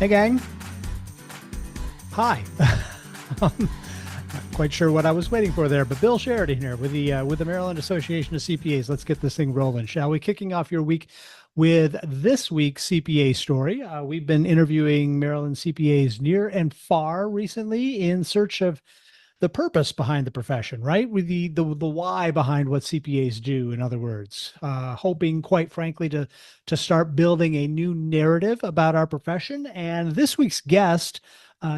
Hey, gang. Hi. Not quite sure what I was waiting for there, but Bill Sheridan here with the Maryland Association of CPAs. Let's get this thing rolling, shall we? Kicking off your week with this week's CPA story. We've been interviewing Maryland CPAs near and far recently in search of the purpose behind the profession, right? With the why behind what CPAs do, in other words, hoping, quite frankly, to start building a new narrative about our profession. And this week's guest,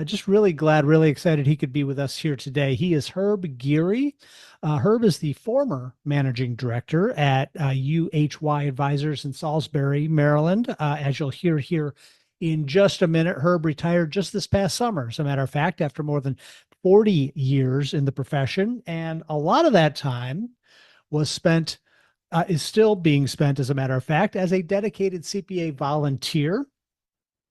just really glad, really excited he could be with us here today. He is Herb Geary. Herb is the former managing director at UHY Advisors in Salisbury, Maryland. As you'll hear here in just a minute, Herb retired just this past summer, as a matter of fact, after more than 40 years in the profession. And a lot of that time was spent, is still being spent, as a matter of fact, as a dedicated CPA volunteer,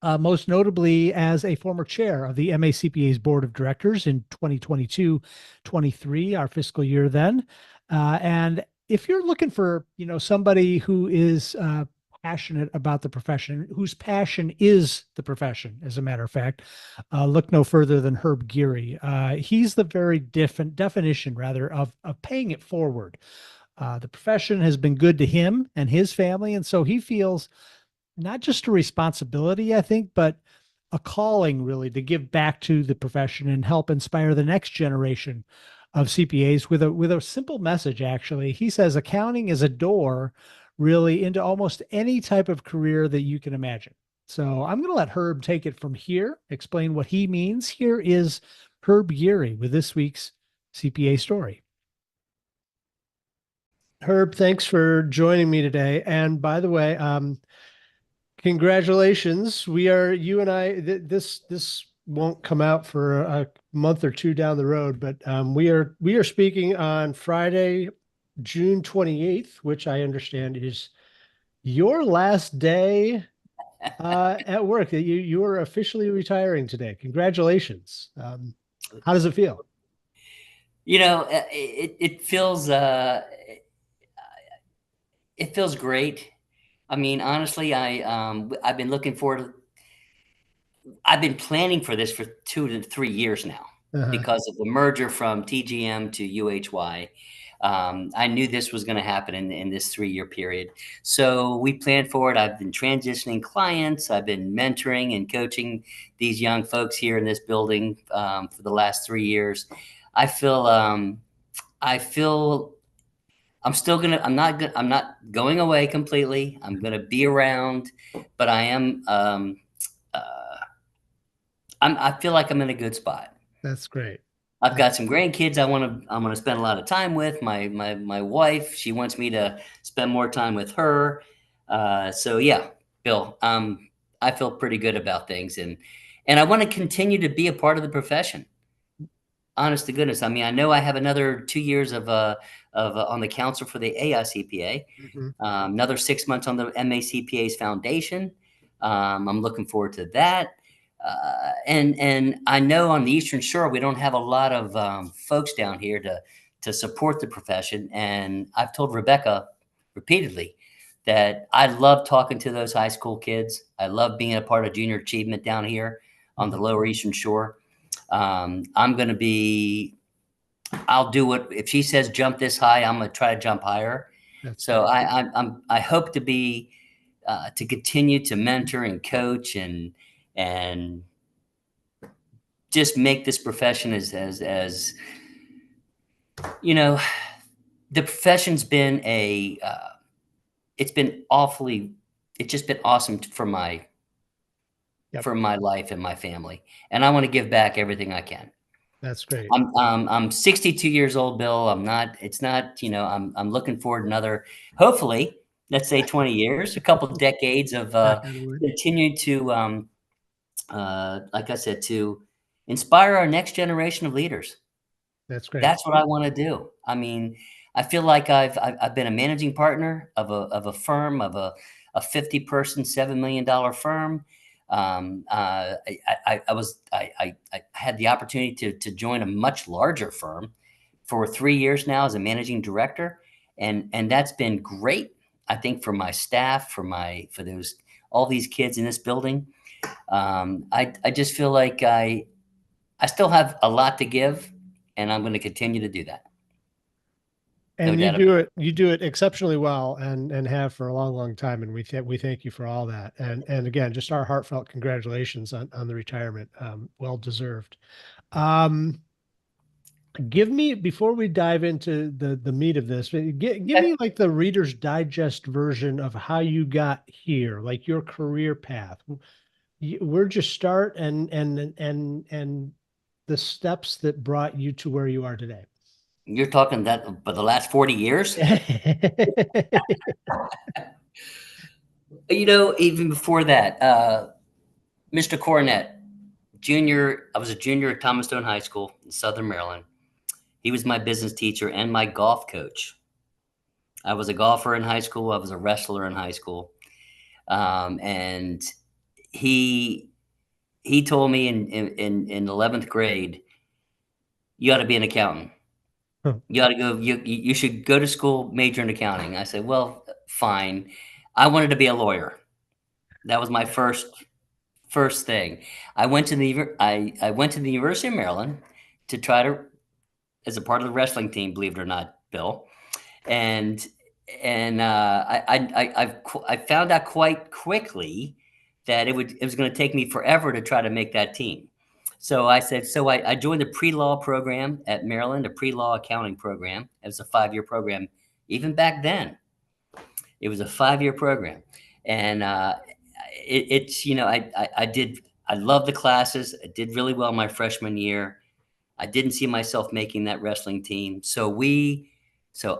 most notably as a former chair of the MACPA's board of directors in 2022-23, our fiscal year then. And if you're looking for, somebody who is passionate about the profession, whose passion is the profession, as a matter of fact, look no further than Herb Geary. He's the very different definition, rather, of paying it forward. The profession has been good to him and his family, and so he feels not just a responsibility, I think, but a calling, really, to give back to the profession and help inspire the next generation of CPAs with a simple message. Actually, he says accounting is a door really into almost any type of career that you can imagine. So I'm going to let Herb take it from here, explain what he means. Here is Herb Geary with this week's CPA story. Herb, thanks for joining me today. And by the way, congratulations. You and I, this won't come out for a month or two down the road, but we are speaking on Friday, June 28th, which I understand is your last day at work. You are officially retiring today. Congratulations. How does it feel? It feels great. I mean, honestly, I've been looking forward. I've been planning for this for 2 to 3 years now Uh-huh. because of the merger from TGM to UHY. I knew this was going to happen in this 3-year period. So we planned for it. I've been transitioning clients. I've been mentoring and coaching these young folks here in this building for the last 3 years. I feel I'm not going away completely. I'm gonna be around, but uh, I feel like I'm in a good spot. That's great. I've That's got some grandkids I'm gonna spend a lot of time with. My wife, she wants me to spend more time with her. So yeah, Bill, I feel pretty good about things, and I want to continue to be a part of the profession. Honest to goodness, I mean, I know I have another 2 years of on the council for the AICPA, Mhm. another 6 months on the MACPA's foundation. I'm looking forward to that. And I know on the Eastern Shore, we don't have a lot of folks down here to support the profession. And I've told Rebecca repeatedly that I love talking to those high school kids. I love being a part of junior achievement down here on the Mhm. lower Eastern Shore. I'm going to be, I'll do what, if she says jump this high, I'm going to try to jump higher. That's So great. I hope to be, to continue to mentor and coach and just make this profession as you know, the profession's been it's been awfully, it's just been awesome Yep. for my life and my family. And I want to give back everything I can. That's great. I'm 62 years old, Bill. I'm not, it's not, I'm looking forward another, hopefully, let's say 20 years, a couple of decades of Knock on wood. continue to, like I said, to inspire our next generation of leaders. That's great. That's what I want to do. I mean, I feel like I've been a managing partner of a firm, of a 50-person, $7 million firm. I had the opportunity to join a much larger firm for 3 years now as a managing director, and that's been great. I think for my staff, for those all these kids in this building. I just feel like I still have a lot to give, and I'm going to continue to do that. No And doubt about you do it exceptionally well and have for a long, long time. And we thank you for all that. And again, just our heartfelt congratulations on the retirement. Well deserved. Um, Give me, before we dive into the meat of this, give it. me like the Reader's Digest version of how you got here, like your career path. Where'd you start and the steps that brought you to where you are today? You're talking that, but the last 40 years, even before that, Mr. Cornett, junior, I was a junior at Thomas Stone High School in Southern Maryland. He was my business teacher and my golf coach. I was a golfer in high school. I was a wrestler in high school. And he he told me in 11th grade, you ought to be an accountant. Huh. You ought to go. You should go to school, major in accounting. I said, well, fine. I wanted to be a lawyer. That was my first thing. I went to the University of Maryland to try to, as a part of the wrestling team, believe it or not, Bill. And I found out quite quickly that it was going to take me forever to try to make that team. So I said, so I joined the pre-law program at Maryland, a pre-law accounting program. It was a 5-year program. Even back then, it was a 5-year program, and it's I loved the classes. I did really well my freshman year. I didn't see myself making that wrestling team. So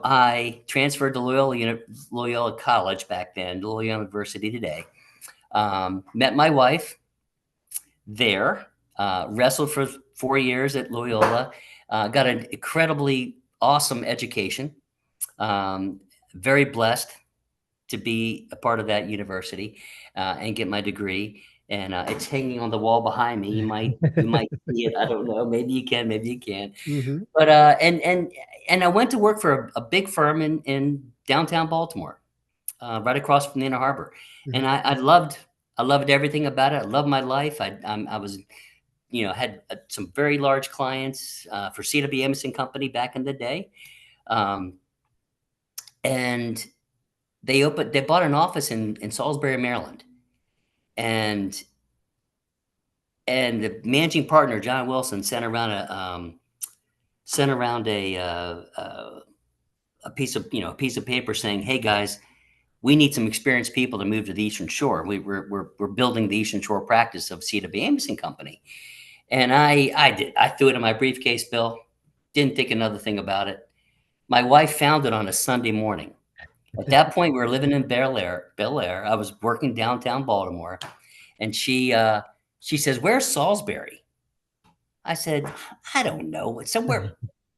I transferred to Loyola College back then, Loyola University today. Met my wife there, wrestled for 4 years at Loyola, got an incredibly awesome education. Very blessed to be a part of that university and get my degree. And it's hanging on the wall behind me. You might see it. I don't know. Maybe you can. Maybe you can't. Mhm. But and I went to work for a big firm in downtown Baltimore, right across from the Inner Harbor, and Mhm. I loved everything about it. I loved my life. I was had some very large clients for CW Emerson Company back in the day, um, and they bought an office in Salisbury, Maryland, and the managing partner John Wilson sent around a a piece of paper saying, "Hey guys, we need some experienced people to move to the Eastern Shore. We're building the Eastern Shore practice of CW Amerson Company." And I threw it in my briefcase, Bill. Didn't think another thing about it. My wife found it on a Sunday morning. At that point, we were living in Bel Air. I was working downtown Baltimore, and she says, "Where's Salisbury?" I said, "I don't know. It's somewhere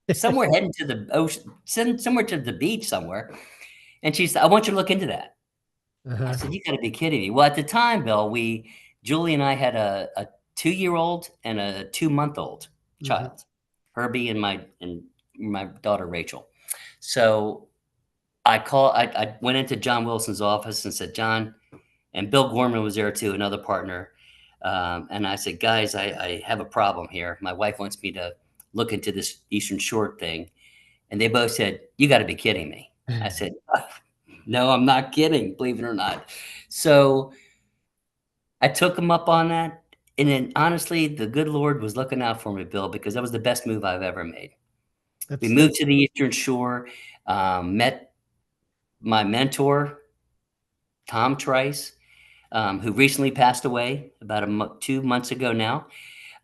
heading to the ocean, somewhere to the beach somewhere." And she said, "I want you to look into that." I Uh-huh. said, "You gotta be kidding me." Well, at the time, Bill, Julie and I had a 2-year-old and a 2-month-old Mhm. child, Herbie and my daughter Rachel. So I went into John Wilson's office and said, "John," and Bill Gorman was there too, another partner. And I said, "Guys, I have a problem here. My wife wants me to look into this Eastern Shore thing." And they both said, "You got to be kidding me." I said, "No, I'm not kidding, believe it or not." So I took him up on that. And then honestly, the good Lord was looking out for me, Bill, because that was the best move I've ever made. We moved That's to the Eastern Shore, met my mentor, Tom Trice, who recently passed away about 2 months ago now.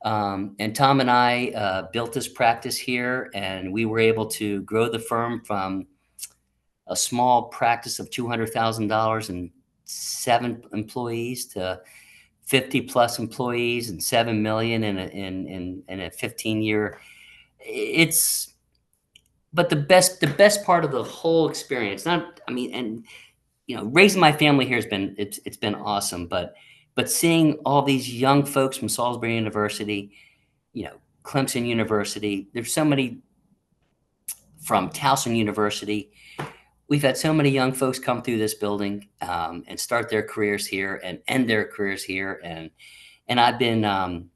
And Tom and I built this practice here, and we were able to grow the firm from a small practice of $200,000 and 7 employees to 50 plus employees and 7 million in a 15-year. It's but the best part of the whole experience, not I mean, and raising my family here has been it's been awesome, but seeing all these young folks from Salisbury University, Clemson University, there's so many from Towson University, we've had so many young folks come through this building, and start their careers here and end their careers here. And I've been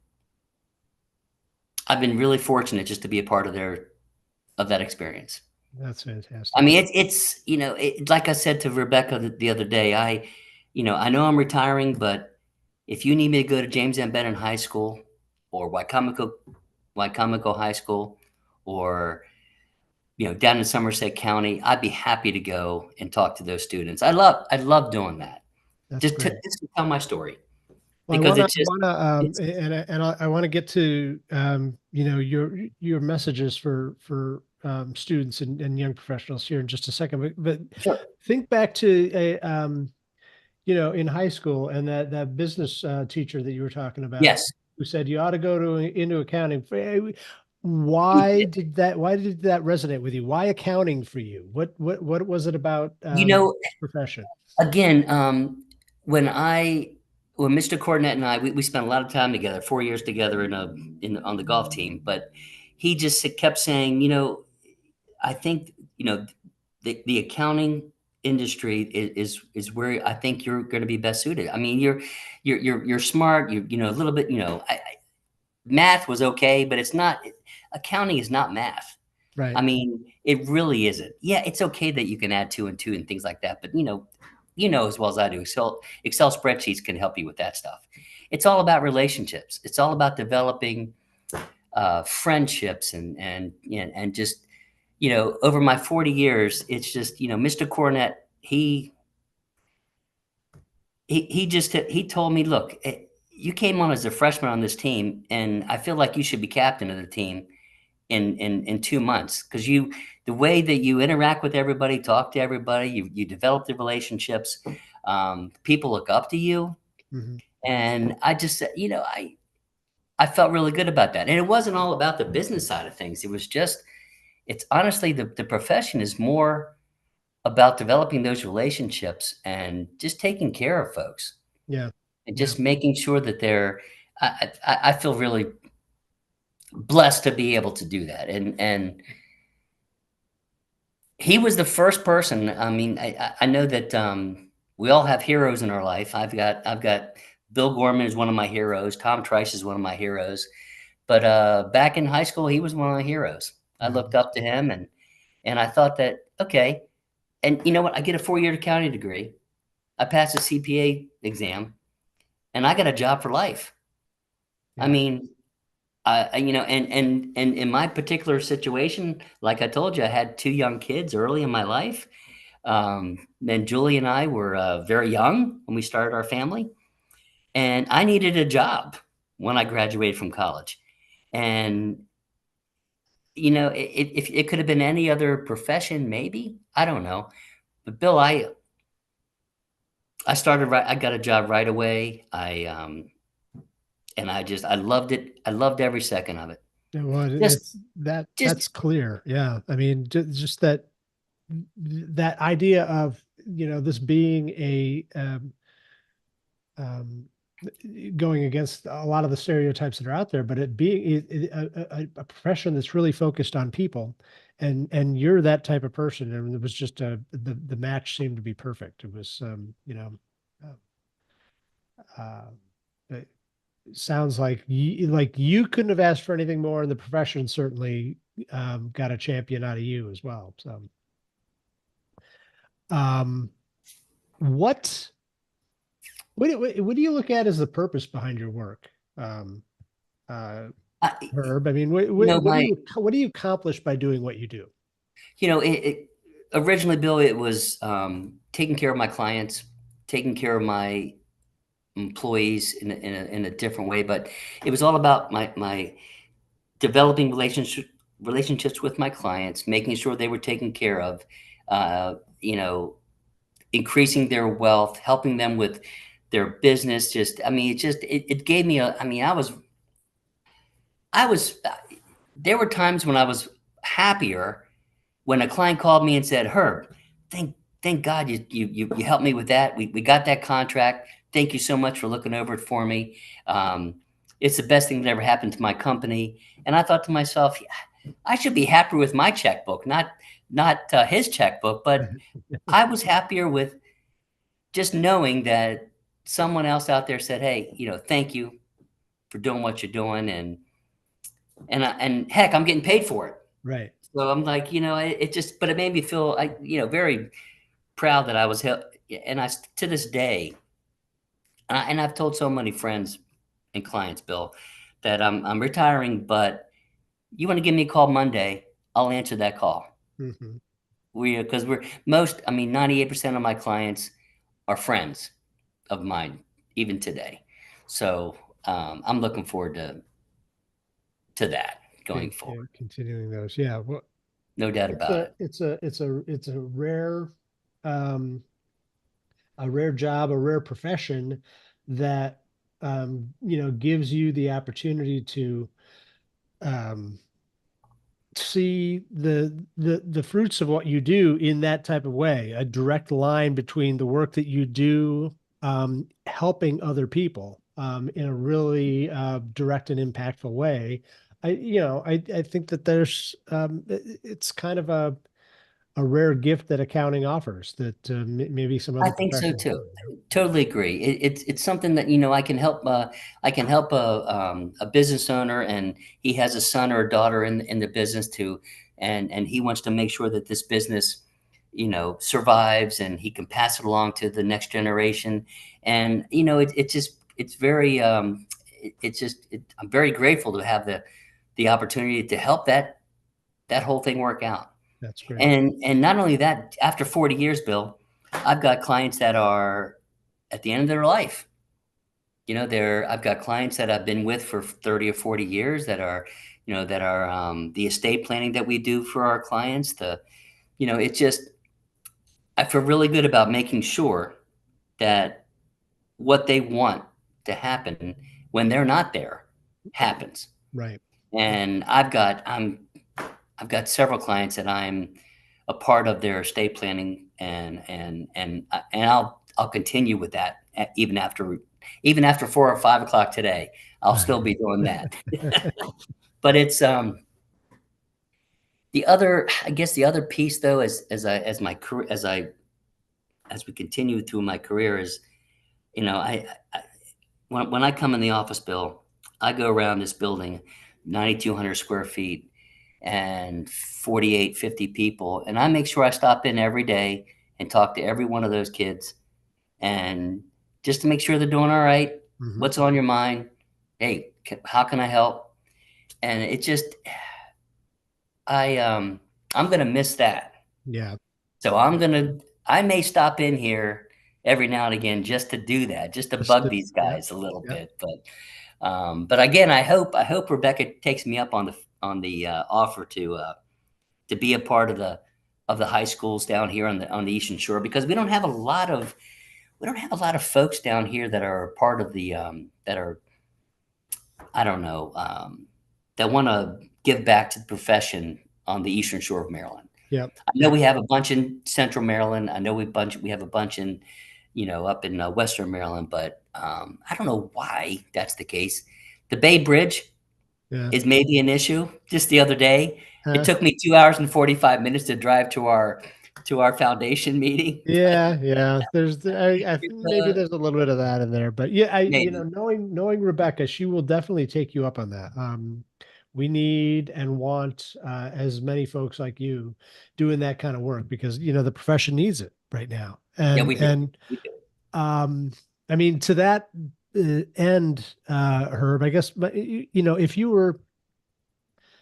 really fortunate just to be a part of that experience. That's I fantastic. mean, it's, like I said to Rebecca the other day, I know I'm retiring, but if you need me to go to James M. Bennett High School or Wycomico High School, or, down in Somerset County, I'd be happy to go and talk to those students. I love doing that. That's Just great. to tell my story, Well, because it's I just, wanna, it's I want to get to, your messages for students and young professionals here in just a second. But sure. think back to in high school and that business teacher that you were talking about Yes. who said you ought to go into accounting. He did. Why did that resonate with you? Why accounting for you? What was it about You know, this profession? again, when I when Mr. Cornett and I, we spent a lot of time together, 4 years together on the golf team. But he just kept saying, I think, the accounting industry is where I think you're going to be best suited. I mean, you're smart. A little bit. Math was okay, but it's not. Accounting is not math. I Right. mean, it really isn't. Yeah, it's okay that you can add two and two and things like that, but as well as I do, Excel spreadsheets can help you with that stuff. It's all about relationships. It's all about developing friendships, and just, over my 40 years, it's just, Mr. Cornett, he told me, look, you came on as a freshman on this team, and I feel like you should be captain of the team in 2 months, because the way that you interact with everybody, talk to everybody, you develop the relationships, people look up to you. Mhm. And I just said, I felt really good about that. And it wasn't all about the business side of things. It's honestly, the profession is more about developing those relationships and just taking care of folks, Yeah. and Yeah. just making sure that I feel really blessed to be able to do that. And he was the first person. I mean, I know that, we all have heroes in our life. I've got Bill Gorman is one of my heroes. Tom Trice is one of my heroes. But, back in high school, he was one of my heroes. I Yeah. looked up to him, and I thought that, okay. And you know what? I get a 4-year accounting degree. I passed a CPA exam, and I got a job for life. I Yeah. mean, and in my particular situation, like I told you, I had 2 young kids early in my life. And Julie and I were, very young when we started our family, and I needed a job when I graduated from college. And, if it could have been any other profession, maybe, I don't know. But Bill, I got a job right away. I loved it. I loved every second of it. Yeah, well, Just just that's clear. Yeah. I mean, just that idea of, this being um, going against a lot of the stereotypes that are out there, but it being a profession that's really focused on people, and you're that type of person, and it was just the match seemed to be perfect. It was, uh, it sounds like you couldn't have asked for anything more, and the profession certainly got a champion out of you as well. So, um, what what do you look at as the purpose behind your work? Um, uh, I Herb, I mean, my what do you accomplish by doing what you do? it originally, Bill, it was, taking care of my clients, taking care of my employees in a different way. But it was all about my developing relationships with my clients, making sure they were taken care of, uh, you know, increasing their wealth, helping them with their business. It gave me a, I mean, I was, there were times when I was happier when a client called me and said, "Herb, thank God you helped me with that. We got that contract. Thank you so much for looking over it for me. It's the best thing that ever happened to my company." And I thought to myself, "Yeah, I should be happy with my checkbook, not his checkbook, but I was happier with just knowing that someone else out there said, "Hey, thank you for doing what you're doing," and heck, I'm getting paid for it. Right. So I'm like, it just, but it made me feel, very proud that I was help, and to this day, and I've told so many friends and clients, Bill, that I'm retiring, but you want to give me a call Monday, I'll answer that call. Hmm. Because 98% of my clients are friends of mine, even today. So I'm looking forward to that going forward. Continuing those. Yeah. Well, No doubt it's about a, it. it's a, it's um, a rare job, a rare profession that, gives you the opportunity to, um, see the fruits of what you do in that type of way, a direct line between the work that you do, helping other people, in a really direct and impactful way. I think that it's kind of a rare gift that accounting offers that, maybe some I other think so professions too. don't. Totally agree. It's something that I can help a business owner, and he has a son or a daughter in the business too, and he wants to make sure that this business, survives, and he can pass it along to the next generation. And it's very I'm very grateful to have the opportunity to help that whole thing work out. That's great. And not only that, after 40 years, Bill, I've got clients that are at the end of their life. I've got clients that I've been with for 30 or 40 years that are the estate planning that we do for our clients. It's just, I feel really good about making sure that what they want to happen when they're not there happens. Right. And I've got several clients that I'm a part of their estate planning, and I'll continue with that even after 4 or 5 o'clock today. I'll still be doing that. But it's I guess the other piece though, as my career as we continue through my career is, I when I come in the office, Bill, I go around this building, 9,200 square feet and 48, 50 people. And I make sure I stop in every day and talk to every one of those kids, and just to make sure they're doing all right. Mhm. What's on your mind? Hey, how can I help? And it just, I'm going to miss that. Yeah. So I may stop in here every now and again just to do that, just to Just bug these yep. guys a little Yep. bit. But again, I hope Rebecca takes me up on the offer to be a part of the high schools down here on the Eastern Shore, because we don't have a lot of folks down here that are part of that are, I don't know, that want to give back to the profession on the Eastern Shore of Maryland. Yep. I know we have a bunch in Central Maryland. I know we have a bunch in, up in Western Maryland, but I don't know why that's the case. The Bay Bridge Yeah. is maybe an issue. Just the other day, it Uh, took me 2 hours and 45 minutes to drive to our foundation meeting. yeah. Yeah. Maybe Uh, there's a little bit of that in there, but yeah, maybe. knowing Rebecca, she will definitely take you up on that. We need and want, as many folks like you doing that kind of work, because the profession needs it right now. Yeah, And we do. We do. um, I mean, to that end, Herb, I guess, but if you were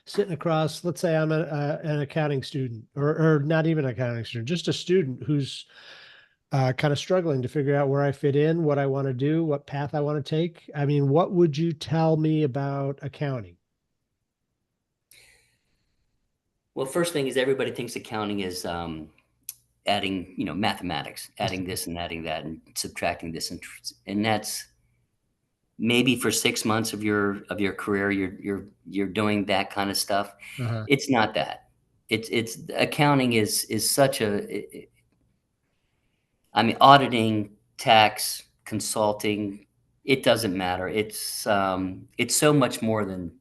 sitting across, let's say I'm an accounting student, or not even an accounting student, just a student who's kind of struggling to figure out where I fit in, what I want to do, what path I want to take. I mean, what would you tell me about accounting? Well, first thing is, everybody thinks accounting is adding, mathematics, adding this and adding that and subtracting this, and that's maybe for 6 months of your career, you're doing that kind of stuff. Uh-huh. It's not that. It's accounting is such a, I mean, auditing, tax, consulting, it doesn't matter. It's so much more than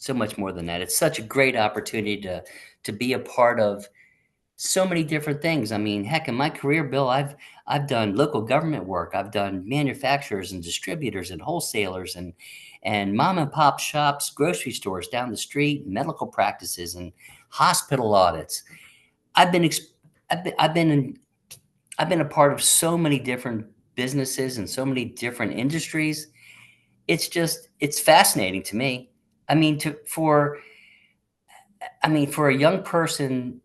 that. It's such a great opportunity to be a part of. so many different things. I mean, heck, in my career, Bill, I've done local government work. I've done manufacturers and distributors and wholesalers and mom and pop shops, grocery stores down the street, medical practices and hospital audits. I've been ex- I've been a part of so many different businesses and so many different industries. It's fascinating to me. I mean, for a young person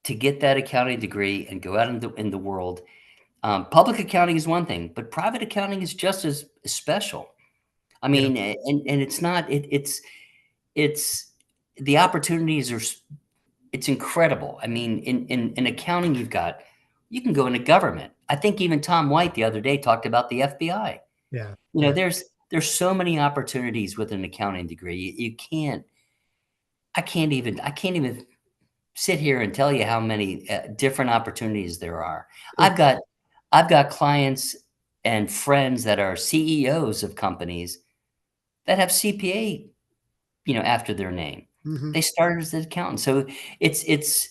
to get that accounting degree and go out in the world, public accounting is one thing, but private accounting is just as special. I Yeah. mean, and it's not it's the opportunities it's incredible. I mean, in accounting, you can go into government. I think even Tom White the other day talked about the FBI. Yeah. You know, Yeah. there's so many opportunities with an accounting degree. You can't. I can't even sit here and tell you how many different opportunities there are. I've It's got I've got clients and friends that are CEOs of companies that have CPA, after their name. mhm. They started as an accountant. So it's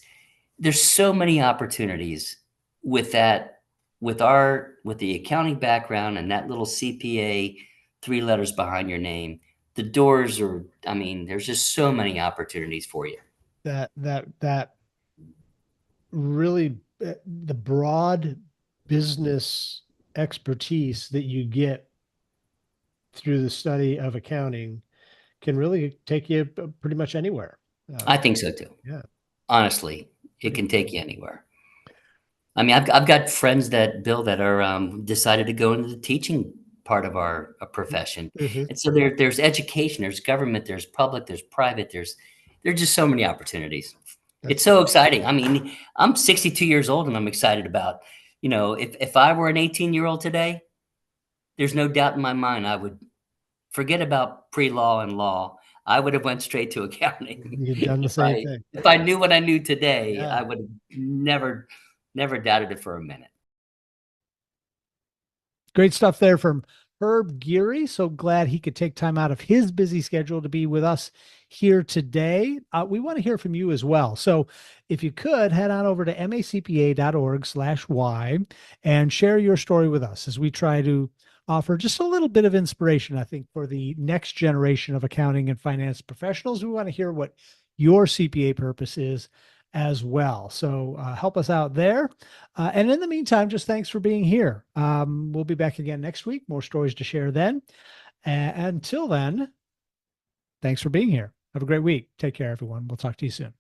there's so many opportunities with that, with the accounting background and that little CPA, three letters behind your name. The doors are, I mean, there's just so many opportunities for you. That really the broad business expertise that you get through the study of accounting can really take you pretty much anywhere. I Um, think so too. yeah, Honestly, it pretty can cool. take you anywhere. I mean, I've got friends that Bill that are decided to go into the teaching part of our profession, Mhm. and so there's education, there's government, there's public, there's private, there's just so many opportunities. It's That's so exciting. I mean, I'm 62 years old, and I'm excited about, if I were an 18-year-old today, there's no doubt in my mind I would forget about pre-law and law. I would have went straight to accounting. you've done the same thing. If I knew what I knew today, Yeah. I would have never doubted it for a minute. Great stuff there from Herb Geary. So glad he could take time out of his busy schedule to be with us here today. We want to hear from you as well. So if you could head on over to macpa.org/y and share your story with us as we try to offer just a little bit of inspiration, I think, for the next generation of accounting and finance professionals. We want to hear what your CPA purpose is as well. So help us out there. And in the meantime, just thanks for being here. We'll be back again next week. More stories to share then. Until then, thanks for being here. Have a great week. Take care, everyone. We'll talk to you soon.